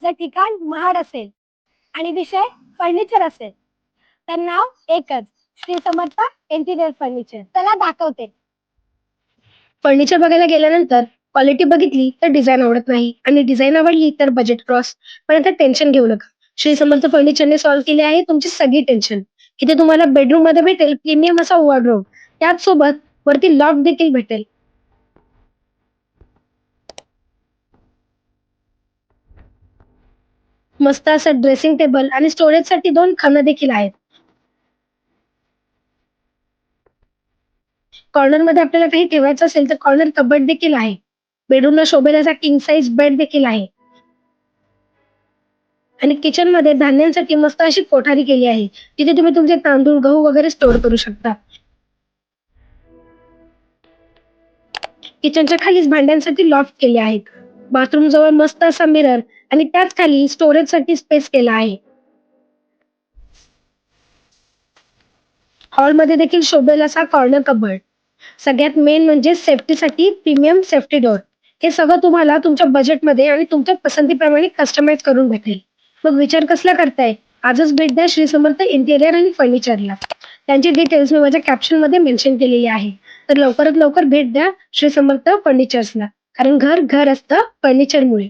जर ठिकाण महाड असेल आणि विषय फर्निचर असेल तर नाव एकच, श्री समर्थ इंटिरियर फर्निचर. चला दाखवते. फर्निचर बघायला गेल्यानंतर क्वालिटी बघितली तर डिझाईन आवडत नाही आणि डिझाईन आवडली तर बजेट क्रॉस. पण आता टेन्शन घेऊ नका. श्री समर्थ फर्निचरने सॉल्व्ह केली आहे तुमची सगळी टेन्शन. इथे तुम्हाला बेडरूम मध्ये भेटेल प्रीमियम असा वॉर्डरोब. त्याच सोबत वरती लॉफ्ट देखील भेटेल. मस्त असं ड्रेसिंग टेबल आणि स्टोरेज साठी 2 खणं देखील आहेत. कॉर्नर मध्ये आपल्याला काही ठेवायचं असेल तर कॉर्नर कबड देखील आहे. बेडरूमला शोभेल असा किंग साइज बेड देखील आहे. आणि किचन मध्ये धान्यांसाठी मस्त अशी कोठारी केली आहे. तिथे तुम्ही तुमचे तांदूळ, गहू वगैरे स्टोअर करू शकता. किचनच्या खालीच भांड्यांसाठी लॉफ्ट केले आहेत. बाथरूम जवळ मस्त असा मिरर आणि त्याच खाली स्टोरेज साठी स्पेस केला आहे. हॉलमध्ये देखील शोभेल असा कॉर्नर कबर्ड. सगळ्यात मेन म्हणजे सेफ्टीसाठी प्रीमियम सेफ्टी डोअर. हे सगळं तुम्हाला तुमच्या बजेटमध्ये आणि तुमच्या पसंतीप्रमाणे कस्टमाइज करून भेटेल. मग विचार कसला करताय? आजच भेट द्या श्री समर्थ इंटेरियर आणि फर्निचरला. त्यांची डिटेल्स मी माझ्या कॅप्शन मध्ये मेन्शन केलेली आहे. तर लवकरात लवकर भेट द्या श्री समर्थ फर्निचर्सला. कारण घर घर असतं फर्निचरमुळे.